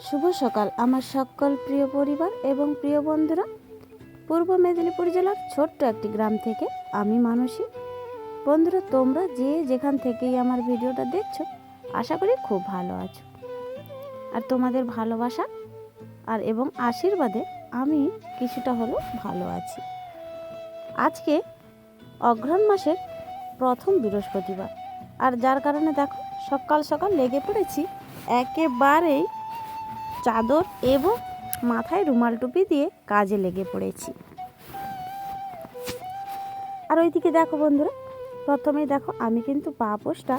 শুভ সকাল আমার সকল প্রিয় পরিবার এবং প্রিয় বন্ধুরা। পূর্ব মেদিনীপুর জেলার ছোট্ট একটি গ্রাম থেকে আমি মানসী। বন্ধুরা, তোমরা যে যেখান থেকেই আমার ভিডিওটা দেখছো, আশা করি খুব ভালো আছো। আর তোমাদের ভালোবাসা আর এবং আশীর্বাদে আমি কিছুটা হলেও ভালো আছি। আজকে অঘ্রাণ মাসের প্রথম বৃহস্পতিবার, আর যার কারণে দেখো সকাল সকাল লেগে পড়েছি একেবারেই চাদর এবং মাথায় রুমাল টুপি দিয়ে কাজে লেগে পড়েছি। আর ওইদিকে দেখো বন্ধুরা, প্রথমেই দেখো আমি কিন্তু পা পোছটা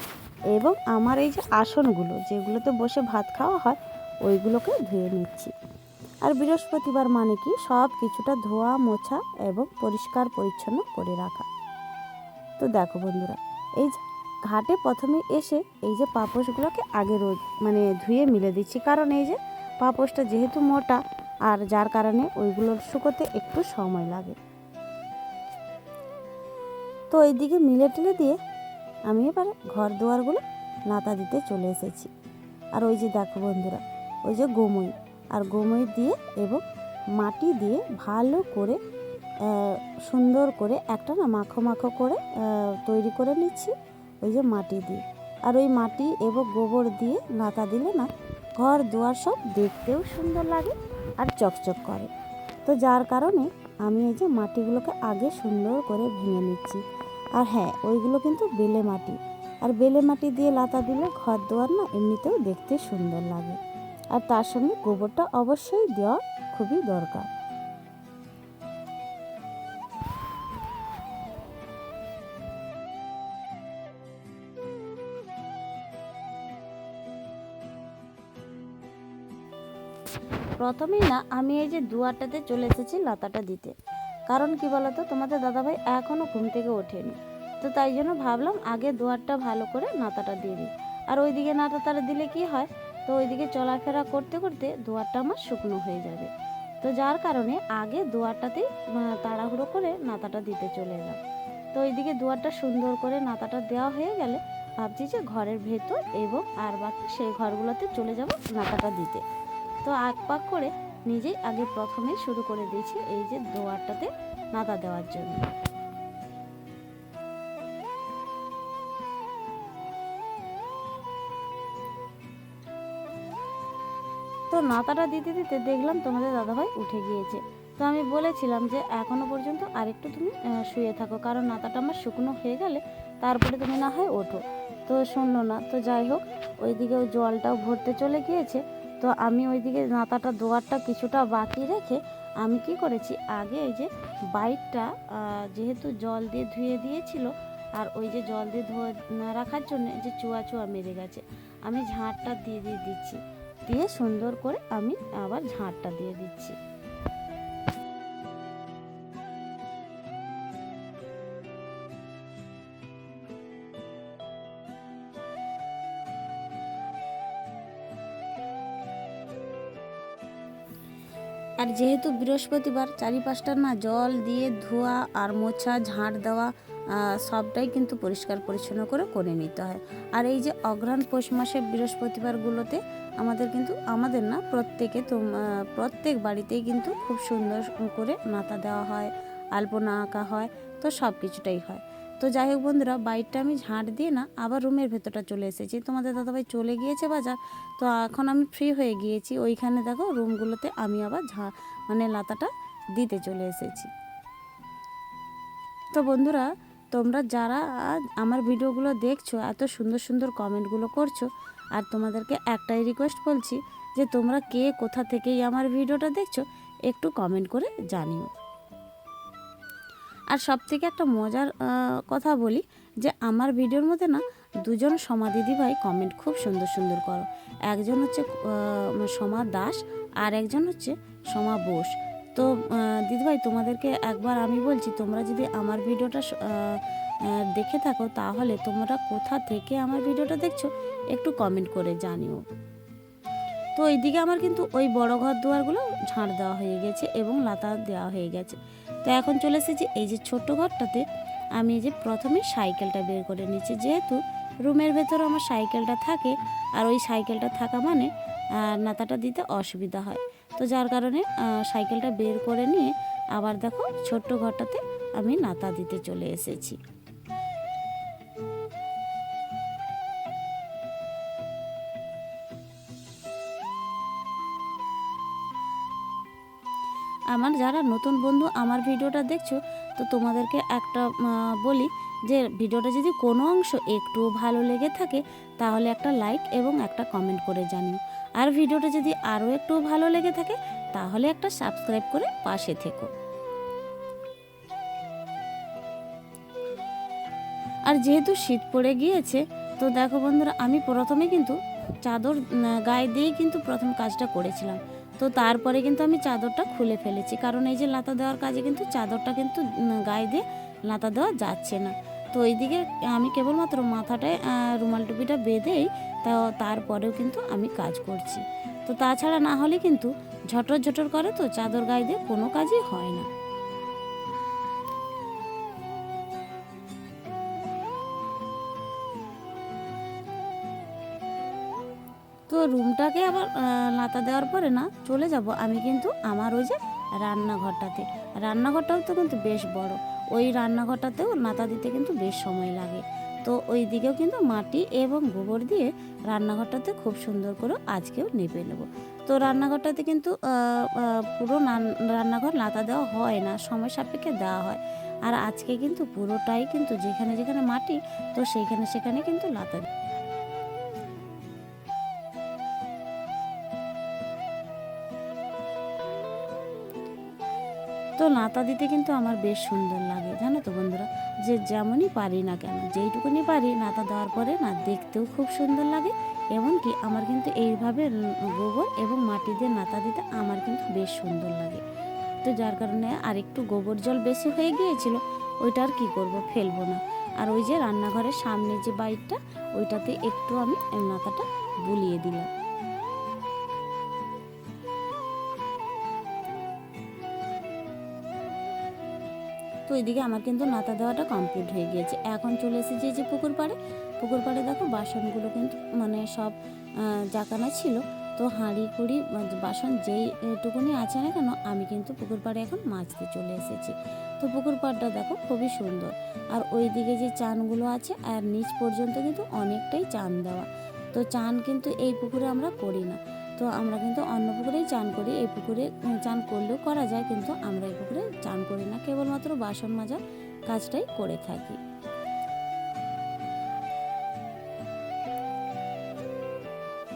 এবং আমার এই যে আসনগুলো যেগুলোতে বসে ভাত খাওয়া হয় ওইগুলোকে ধুয়ে নিচ্ছি। আর বৃহস্পতিবার মানে কি সব কিছুটা ধোয়া মোছা এবং পরিষ্কার পরিচ্ছন্ন করে রাখা। তো দেখো বন্ধুরা, এই যে ঘাটে প্রথমে এসে এই যে পাপোশগুলোকে আগে ধুয়ে মিলে দিচ্ছি, কারণ এই যে পাপোশটা যেহেতু মোটা আর যার কারণে ওইগুলোর শুকোতে একটু সময় লাগে। তো এইদিকে মিলে টিলে দিয়ে আমি এবারে ঘর দুয়ারগুলো নাতা দিতে চলে এসেছি। আর ওই যে দেখো বন্ধুরা, ওই যে গোময় আর গোময় দিয়ে এবং মাটি দিয়ে ভালো করে সুন্দর করে একটা না মাখো মাখো করে তৈরি করে নিচ্ছি ওই যে মাটি দিয়ে। আর ওই মাটি এবং গোবর দিয়ে নাতা দিলে না ঘর দুয়ার সব দেখতেও সুন্দর লাগে আর চকচক করে। তো যার কারণে আমি এই যে মাটিগুলোকে আগে সুন্দর করে ভেঙে নিচ্ছি। আর হ্যাঁ, ওইগুলো কিন্তু বেলে মাটি, আর বেলে মাটি দিয়ে লাতা দিলে ঘর দুয়ার না এমনিতেও দেখতে সুন্দর লাগে। আর তার সঙ্গে গোবরটা অবশ্যই দেওয়া খুবই দরকার। প্রথমেই না আমি এই যে দুয়ারটাতে চলে এসেছি লতাটা দিতে, কারণ কি বলতো, তোমাদের দাদাভাই এখনও ঘুম থেকে ওঠেনি। তো তাই জন্য ভাবলাম আগে দুয়ারটা ভালো করে নাতাটা দিয়ে দিই। আর ওইদিকে নাতাটা দিলে কি হয়, তো ওইদিকে চলাফেরা করতে করতে দুয়ারটা আমার শুকনো হয়ে যাবে। তো যার কারণে আগে দুয়ারটাতেই তাড়াহুড়ো করে নাতাটা দিতে চলে এলাম। তো ওইদিকে দুয়ারটা সুন্দর করে নাতাটা দেওয়া হয়ে গেলে ভাবছি যে ঘরের ভেতর এবং আর বাকি সেই ঘরগুলোতে চলে যাব নাতাটা দিতে। তো আগ পাক করে নিজেই আগে প্রথমে শুরু করে দিয়েছি এই যে দুয়ারটাতে নাতা দেওয়ার জন্য। তো নাতাটা দিতে দিতে দেখলাম তোমাদের দাদাভাই উঠে গিয়েছে। তো আমি বলেছিলাম যে এখনো পর্যন্ত আরেকটু তুমি শুয়ে থাকো, কারণ নাতাটা আমার শুকনো হয়ে গেলে তারপরে তুমি না হয় ওঠো। তো শুনলো না। তো যাই হোক, ওইদিকে ওই জলটাও ভরতে চলে গিয়েছে। তো আমি ওইদিকে নাতাটা দোয়ারটা কিছুটা বাকি রেখে আমি কি করেছি, আগে এই যে বাইকটা যেহেতু জল দিয়ে ধুয়ে দিয়েছিল, আর ওই যে জল দিয়ে ধুয়ে রাখার জন্য যে চুয়া চুয়া মেরে গেছে, আমি ঝাঁটটা দিয়ে দিচ্ছি। দিয়ে সুন্দর করে আমি আবার ঝাঁটটা দিয়ে দিচ্ছি। আর যেহেতু বৃহস্পতিবার, চারিপাশটা না জল দিয়ে ধোয়া আর মোছা ঝাঁট দেওয়া সবটাই কিন্তু পরিষ্কার পরিচ্ছন্ন করে নিতে হয়। আর এই যে অঘ্রাণ পৌষ মাসের বৃহস্পতিবারগুলোতে আমাদের না প্রত্যেক বাড়িতেই কিন্তু খুব সুন্দর করে নাতা দেওয়া হয়, আলপনা আঁকা হয়, তো সব কিছুটাই হয়। তো যাই হোক বন্ধুরা, বাইরটা আমি ঝাঁট দিয়ে না আবার রুমের ভেতরটা চলে এসেছি। তোমাদের দাদাভাই চলে গিয়েছে বাজার। তো এখন আমি ফ্রি হয়ে গিয়েছি। ওইখানে দেখো রুমগুলোতে আমি আবার লাতাটা দিতে চলে এসেছি। তো বন্ধুরা, তোমরা যারা আমার ভিডিওগুলো দেখছো, এত সুন্দর সুন্দর কমেন্টগুলো করছো, আর তোমাদেরকে একটাই রিকোয়েস্ট বলছি যে তোমরা কে কোথা থেকেই আমার ভিডিওটা দেখছো একটু কমেন্ট করে জানিও। আর সব থেকে একটা মজার কথা বলি যে আমার ভিডিওর মধ্যে না দুজন সোমা দিদিভাই কমেন্ট খুব সুন্দর সুন্দর করো। একজন হচ্ছে সোমা দাস আর একজন হচ্ছে সোমা বোস। তো দিদিভাই, তোমাদেরকে একবার আমি বলছি, তোমরা যদি আমার ভিডিওটা দেখে থাকো তাহলে তোমরা কোথা থেকে আমার ভিডিওটা দেখছো একটু কমেন্ট করে জানিও। তো এইদিকে আমার কিন্তু ওই বড় ঘর দুয়ারগুলো ঝাড় দেওয়া হয়ে গেছে এবং লাতা দেওয়া হয়ে গেছে। তো এখন চলে এসেছি এই যে ছোট্ট ঘরটাতে। আমি এই যে প্রথমে সাইকেলটা বের করে নিচ্ছি, যেহেতু রুমের ভেতর আমার সাইকেলটা থাকে, আর ওই সাইকেলটা থাকা মানে নাতাটা দিতে অসুবিধা হয়। তো যার কারণে সাইকেলটা বের করে নিয়ে আবার দেখো ছোট্ট ঘরটাতে আমি নাতা দিতে চলে এসেছি। আমার যারা নতুন বন্ধু আমার ভিডিওটা দেখছো, তো তোমাদেরকে একটা বলি যে ভিডিওটা যদি কোনো অংশ একটু ভালো লেগে থাকে তাহলে একটা লাইক এবং একটা কমেন্ট করে জানিও। আর ভিডিওটা যদি আরও একটু ভালো লেগে থাকে তাহলে একটা সাবস্ক্রাইব করে পাশে থেকো। আর যেহেতু শীত পড়ে গিয়েছে, তো দেখো বন্ধুরা, আমি প্রথমে কিন্তু চাদর গায়ে দিয়েই কিন্তু প্রথম কাজটা করেছিলাম। তো তারপরে কিন্তু আমি চাদরটা খুলে ফেলেছি, কারণ এই যে লাতা দেওয়ার কাজে কিন্তু চাদরটা কিন্তু গায়ে দিয়ে লাতা দেওয়া যাচ্ছে না। তো এইদিকে আমি কেবলমাত্র মাথাটায় রুমাল টুপিটা বেঁধেই তারপরেও কিন্তু আমি কাজ করছি। তো তাছাড়া না হলে কিন্তু ঝটর ঝটর করে, তো চাদর গায়ে দিয়ে কোনো কাজই হয় না। তো রুমটাকে আবার লাতা দেওয়ার পরে না চলে যাব আমি কিন্তু আমার ওই যে রান্নাঘরটাতে। রান্নাঘরটাও তো কিন্তু বেশ বড়, ওই রান্নাঘরটাতেও নাতা দিতে কিন্তু বেশ সময় লাগে। তো ওই দিকেও কিন্তু মাটি এবং গোবর দিয়ে রান্নাঘরটাতে খুব সুন্দর করে আজকেও নেপে নেব। তো রান্নাঘরটাতে কিন্তু পুরো রান্নাঘর লাতা দেওয়া হয় না, সময় সাপেক্ষে দেওয়া হয়। আর আজকে কিন্তু পুরোটাই কিন্তু যেখানে যেখানে মাটি, তো সেইখানে সেখানে কিন্তু লাতা। তো নাতা দিতে কিন্তু আমার বেশ সুন্দর লাগে, জানো তো বন্ধুরা, যে যেমনই পারি না কেন, যেইটুকুনি পারি নাতা দেওয়ার পরে না দেখতেও খুব সুন্দর লাগে। এমনকি আমার কিন্তু এইভাবে গোবর এবং মাটি দিয়ে নাতা দিতে আমার কিন্তু বেশ সুন্দর লাগে। তো যার কারণে আর একটু গোবর জল বেশি হয়ে গিয়েছিল, ওইটা আর কী করবো, ফেলবো না। আর ওই যে রান্নাঘরের সামনে যে বাইকটা, ওইটাতে একটু আমি নাতাটা বুলিয়ে দিলাম। তো এদিকে আমার কিন্তু নাতা দেওয়াটা কমপ্লিট হয়ে গিয়েছে। এখন চলে এসেছি যে পুকুর পাড়ে। পুকুর পাড়ে দেখো বাসনগুলো কিন্তু মানে সব জাকানা ছিল। তো হাঁড়ি কুড়ি বাসন যেইটুকুনি আছে না কেন, আমি কিন্তু পুকুর পাড়ে এখন মাজতে চলে এসেছি। তো পুকুর পাড়টা দেখো খুবই সুন্দর। আর ওই দিকে যে চানগুলো আছে, আর নিচ পর্যন্ত কিন্তু অনেকটাই চান দেওয়া। তো চান কিন্তু এই পুকুরে আমরা করি না। তো আমরা কিন্তু অন্য পুকুরেই চান করি, এই পুকুরে চান করলেও করা যায়, কিন্তু আমরা এই পুকুরে চান করি না, কেবলমাত্র বাসন মাজার কাজটাই করে থাকি।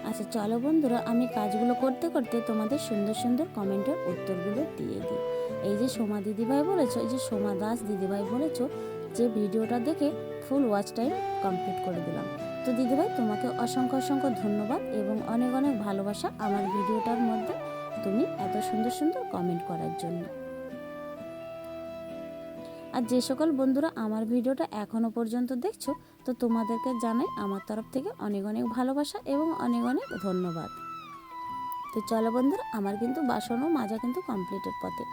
আচ্ছা চলো বন্ধুরা, আমি কাজগুলো করতে করতে তোমাদের সুন্দর সুন্দর কমেন্টের উত্তরগুলো দিয়ে দিই। এই যে সোমা দিদিভাই বলেছো, এই যে সোমা দাস দিদিভাই বলেছো যে ভিডিওটা দেখে ফুল ওয়াচ টাইম কমপ্লিট করে দিলাম। তো দিদিভাই তোমাকে অসংখ্য অসংখ্য ধন্যবাদ এবং অনেক অনেক ভালোবাসা আমার ভিডিওটার মধ্যে তুমি এত সুন্দর সুন্দর কমেন্ট করার জন্য। আর যে সকল বন্ধুরা আমার ভিডিওটা এখনও পর্যন্ত দেখছো, তো তোমাদেরকে জানাই আমার তরফ থেকে অনেক অনেক ভালোবাসা এবং অনেক অনেক ধন্যবাদ। তো চলো বন্ধুরা, আমার কিন্তু বাসনও মাজা কিন্তু কমপ্লিটের পথে।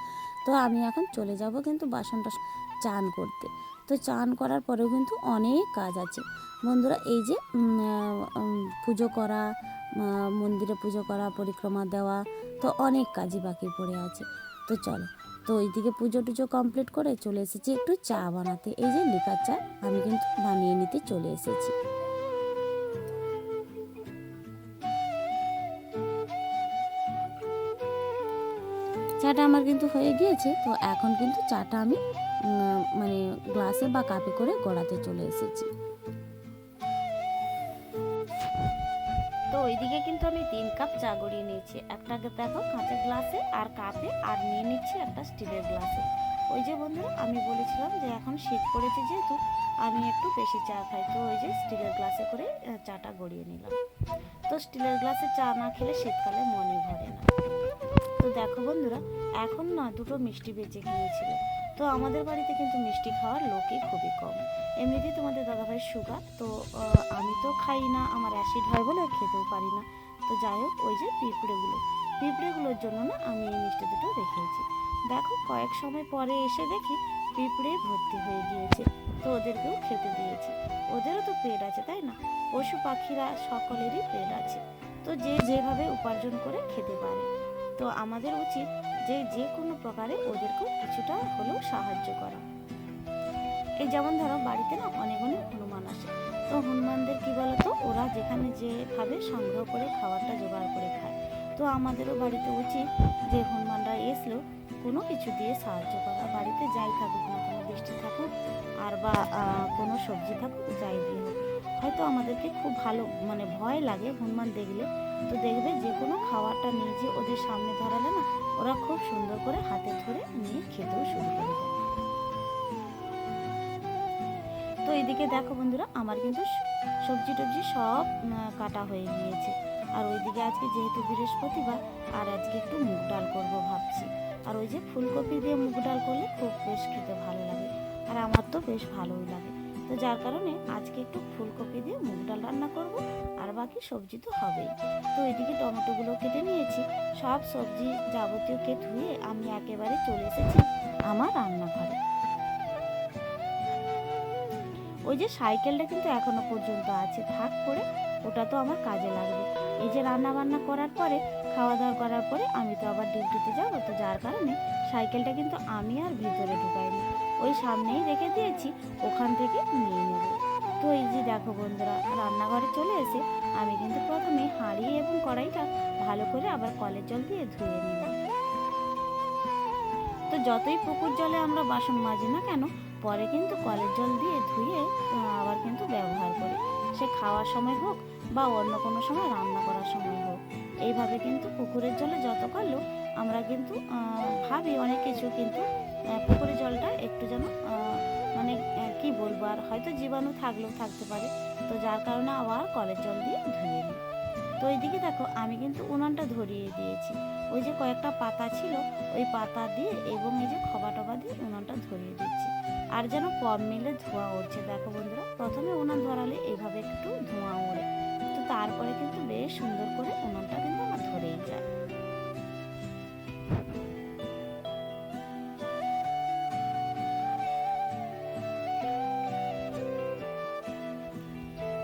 তো আমি এখন চলে যাব কিন্তু বাসনটা চান করতে। তো চান করার পরেও কিন্তু অনেক কাজ আছে বন্ধুরা। এই যে পুজো করা, মন্দিরে পুজো করা, পরিক্রমা দেওয়া, তো অনেক কাজই বাকি পড়ে আছে। তো চলো, তো এইদিকে পুজো টুজো কমপ্লিট করে চলে এসেছি একটু চা বানাতে। এই যে লিকার চা আমি কিন্তু বানিয়ে নিতে চলে এসেছি। চাটা আমার কিন্তু হয়ে গিয়েছে। তো এখন কিন্তু চাটা আমি মানে গ্লাসে বা কাপে করে গড়াতে চলে এসেছি। তো ওইদিকে কিন্তু আমি 3 কাপ চা গড়িয়ে নিয়েছি। একটা দেখো কাঁচের গ্লাসে আর কাপে, আর নিয়ে নিচ্ছি একটা স্টিলের গ্লাসে। ওই যে বন্ধুরা, আমি বলেছিলাম যে এখন শীত পড়েছে যেহেতু আমি একটু বেশি চা খাই, তো ওই যে স্টিলের গ্লাসে করে চাটা গড়িয়ে নিলাম। তো স্টিলের গ্লাসে চা না খেলে শীতকালে মনই ভরে না। তো দেখো বন্ধুরা, এখন না দুটো মিষ্টি বেঁচে গিয়েছিল। তো আমাদের বাড়িতে কিন্তু মিষ্টি খাওয়ার লোকই খুবই কম। এমনিতেই তোমাদের দাদাভাইয়ের সুগার, তো আমি তো খাই না, আমার অ্যাসিড হয় বলে খেতেও পারি না। তো যাই হোক, ওই যে পিঁপড়েগুলোর জন্য না আমি এই মিষ্টি দুটো রেখেছি। দেখো কয়েক সময় পরে এসে দেখি পিঁপড়ে ভর্তি হয়ে গিয়েছে। তো ওদেরকেও খেতে দিয়েছি। ওদেরও তো পেট আছে, তাই না? পশু পাখিরা সকলেরই পেট আছে, তো যে যেভাবে উপার্জন করে খেতে পারে। তো আমাদের উচিত যে যে কোনো প্রকারে ওদেরকেও কিছুটা হলেও সাহায্য করা। এই যেমন ধরো বাড়িতে না অনেক অনেক হনুমান আসে, তো হনুমানদের কি বলতো, ওরা যেখানে যেভাবে সংগ্রহ করে খাবারটা জোগাড় করে খায়। তো আমাদেরও বাড়িতে উচিত যে হনুমানরা এসলেও কোনো কিছু দিয়ে সাহায্য করা। বাড়িতে যাই থাকুক না কেন, বৃষ্টি থাকুক আর বা কোনো সবজি থাকুক, যাই দিয়ে হোক, হয়তো আমাদেরকে খুব ভালো মানে ভয় লাগে হনুমান দেখলে, তো দেখবে যে কোনো খাবারটা নিয়ে যে ওদের সামনে ধরালে না, ওরা খুব সুন্দর করে হাতে ধরে নিয়ে খেতেও শুরু করে দেয়। তো এইদিকে দেখো বন্ধুরা, আমার কিন্তু সবজি টবজি সব কাটা হয়ে গিয়েছে। আর ওইদিকে আজকে যেহেতু বৃহস্পতিবার, আর আজকে একটু মুগ ডাল করবো ভাবছি। আর ওই যে ফুলকপি দিয়ে মুগ ডাল করলে খুব বেশ খেতে ভালো লাগে, আর আমার তো বেশ ভালোই লাগে। তো যার কারণে আজকে একটু ফুলকপি দিয়ে মুগ ডাল রান্না করব, আর বাকি সবজি তো হবেই। তো এদিকে টমেটোগুলো কেটে নিয়েছি, সব সবজি যাবতীয় ধুয়ে আমি একেবারে চলে এসেছি আমার রান্নাঘরে। ওই যে সাইকেলটা কিন্তু এখনো পর্যন্ত আছে, থাক করে, ওটা তো আমার কাজে লাগবে। এই যে রান্না বান্না করার পরে, খাওয়া দাওয়া করার পরে আমি তো আবার ডিউটিতে যাবো, তো যার কারণে সাইকেলটা কিন্তু আমি আর ভিতরে ঢুকাইনি, ওই সামনেই রেখে দিয়েছি, ওখান থেকে নিয়ে নেব। তো এই যে দেখো বন্ধুরা, রান্নাঘরে চলে এসে আমি কিন্তু প্রথমে হাঁড়ি এবং কড়াইটা ভালো করে আবার কলের জল দিয়ে ধুয়ে নিলাম। তো যতই পুকুর জলে আমরা বাসন মাজি না কেন, পরে কিন্তু কলের জল দিয়ে ধুয়ে আবার কিন্তু ব্যবহার করি, সে খাওয়ার সময় হোক বা অন্য কোনো সময় রান্না করার সময় হোক। এইভাবে কিন্তু পুকুরের জলে যত করলেও আমরা কিন্তু ভাবি অনেক কিছু, কিন্তু পুকুরের জলটা একটু যেন মানে কি বলবো, আর হয়তো জীবাণু থাকলেও থাকতে পারে, তো যার কারণে আবার কলের জল দিয়ে ধুয়ে নিই। তো এইদিকে দেখো আমি কিন্তু উনানটা ধরিয়ে দিয়েছি, ওই যে কয়েকটা পাতা ছিল, ওই পাতা দিয়ে এবং এই যে খবা টবা দিয়ে উনানটা ধরিয়ে দিচ্ছি। আর যেন কম মিলে ধোঁয়া উঠছে, দেখো বন্ধুরা, প্রথমে উনান ধরালে এইভাবে একটু ধোঁয়া ওড়ে, তো তারপরে কিন্তু বেশ সুন্দর করে উনানটা কিন্তু আমার ধরেই যায়।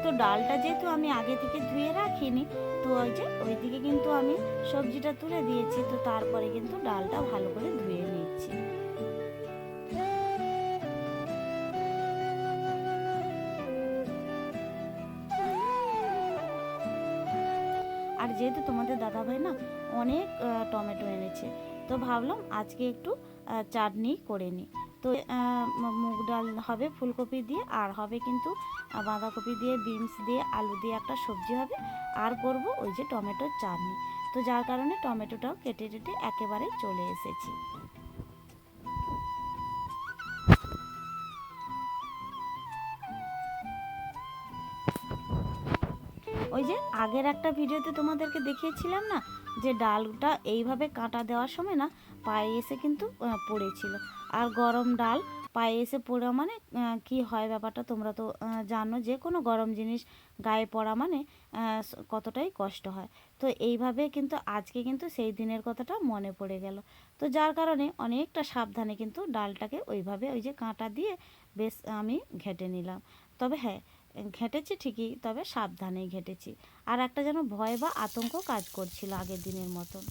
তো ডালটা যেহেতু আমি আগে থেকে ধুয়ে রাখিনি, তো ওই যে ওইদিকে কিন্তু আমি সবজিটা তুলে দিয়েছি, তো তারপরে কিন্তু ডালটা ভালো করে ধুয়ে নিচ্ছি। আর যেহেতু তোমাদের দাদাভাই না অনেক টমেটো এনেছে, তো ভাবলাম আজকে একটু চাটনি করে নিই। তো মুগ ডাল হবে ফুলকপি দিয়ে, আর হবে কিন্তু বাঁধাকপি দিয়ে, বিনস দিয়ে, আলু দিয়ে একটা সবজি হবে, আর করব ওই যে টমেটোর চাটনি। তো যার কারণে টমেটোটাও কেটে কেটে একেবারে চলে এসেছি। ওই যে আগের একটা ভিডিওতে তোমাদেরকে দেখিয়েছিলাম না, যে ডালটা এইভাবে কাঁটা দেওয়ার সময় না পায়ে এসে কিন্তু পড়েছিল। আর গরম ডাল পায়ে এসে পড়া মানে কি হয় ব্যাপারটা তোমরা তো জানো, যে কোনো গরম জিনিস গায়ে পড়া মানে কতটাই কষ্ট হয়। তো এইভাবে কিন্তু আজকে কিন্তু সেই দিনের কথাটা মনে পড়ে গেল, তো যার কারণে অনেকটা সাবধানে কিন্তু ডালটাকে ওইভাবে ওই যে কাঁটা দিয়ে বেশ আমি ঘেঁটে নিলাম। তবে হ্যাঁ, ঘেঁটেছি ঠিকই, তবে সাবধানেই ঘেঁটেছি। আর একটা যেন ভয় বা আতঙ্ক কাজ করছিল আগের দিনের মতন।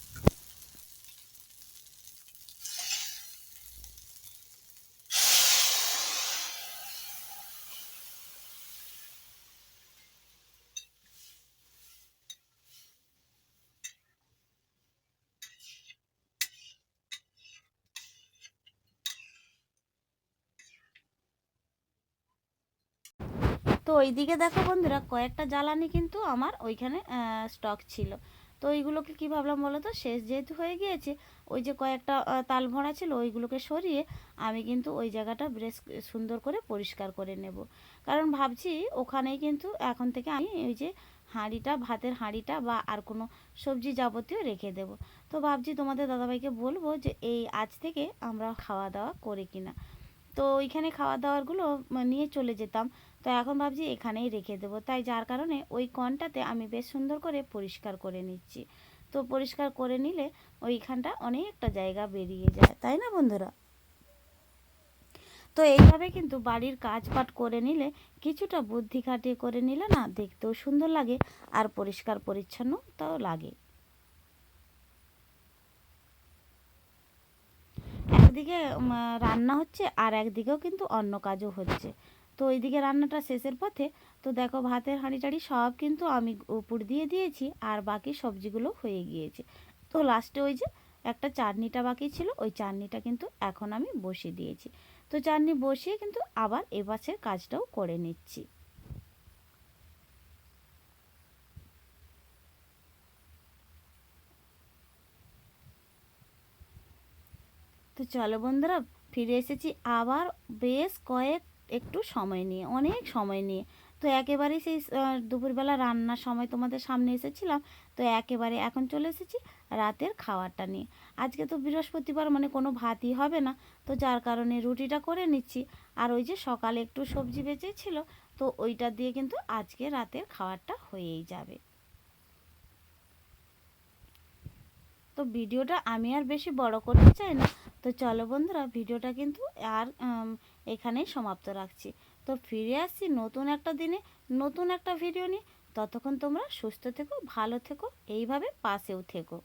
তো ওইদিকে দেখো বন্ধুরা, কয়েকটা জ্বালানি কিন্তু আমার ওইখানে স্টক ছিল। তো ওইগুলোকে কী ভাবলাম বলো তো, শেষ যেহেতু হয়ে গিয়েছে, ওই যে কয়েকটা তাল ভরা ছিল ওইগুলোকে সরিয়ে আমি কিন্তু ওই জায়গাটা বেশ সুন্দর করে পরিষ্কার করে নেব। কারণ ভাবছি ওখানেই কিন্তু এখন থেকে আমি ওই যে হাঁড়িটা, ভাতের হাঁড়িটা বা আর কোনো সবজি যাবতীয় রেখে দেব। তো ভাবছি তোমাদের দাদাভাইকে বলবো যে এই আজ থেকে আমরা খাওয়া দাওয়া করি কিনা। তো ওইখানে খাওয়া দাওয়ারগুলো নিয়ে চলে যেতাম, তো এখন ভাবছি এখানেই রেখে দেবো, তাই যার কারণে ওই কণটাতে আমি বেশ সুন্দর করে পরিষ্কার করে নিচ্ছি। তো পরিষ্কার করে নিলে ওইখানটা অনেকটা জায়গা বেরিয়ে যায়, তাই না বন্ধুরা? তো এইভাবে কিন্তু বাড়ির কাজপাট করে নিলে, কিছুটা বুদ্ধি খাটিয়ে করে নিলে না, দেখতেও সুন্দর লাগে আর পরিষ্কার পরিচ্ছন্নতাও লাগে। একদিকে রান্না হচ্ছে আর একদিকেও কিন্তু অন্য কাজও হচ্ছে। তো ওইদিকে রান্নাটা শেষের পথে। তো দেখো ভাতের হাঁড়ি টাড়ি সব কিন্তু আমি উপর দিয়ে দিয়েছি আর বাকি সবজিগুলো হয়ে গিয়েছে। তো লাস্টে ওই যে একটা চাটনিটা বাকি ছিল, ওই চাটনিটা কিন্তু এখন আমি বসিয়ে দিয়েছি। তো চাটনি বসিয়ে কিন্তু আবার এপাশের কাজটাও করে নিচ্ছি। তো চলো বন্ধুরা, ফিরে এসেছি আবার বেশ একটু সময় নিয়ে, অনেক সময় নিয়ে। তো একেবারে সেই দুপুরবেলা রান্নার সময় তোমাদের সামনে এসেছিলাম। তো একেবারে এখন চলে এসেছি রাতের খাবারটা নিয়ে। আজকে তো বৃহস্পতিবার, মানে কোনো ভাতই হবে না। তো যার কারণে রুটিটা করে নিচ্ছি। আর ওই যে সকালে একটু সবজি বেঁচেছিল, তো ওইটা দিয়ে কিন্তু আজকে রাতের খাবারটা হয়েই যাবে। তো ভিডিওটা আমি আর বেশি বড় করতে চাই না। তো চলো বন্ধুরা, ভিডিওটা কিন্তু আর এখানেই সমাপ্ত রাখছি। তো ফিরে আসছি নতুন একটা দিনে, নতুন একটা ভিডিও নিয়ে। ততক্ষণ তোমরা সুস্থ থেকো, ভালো থেকো, এইভাবে পাশেও থেকো।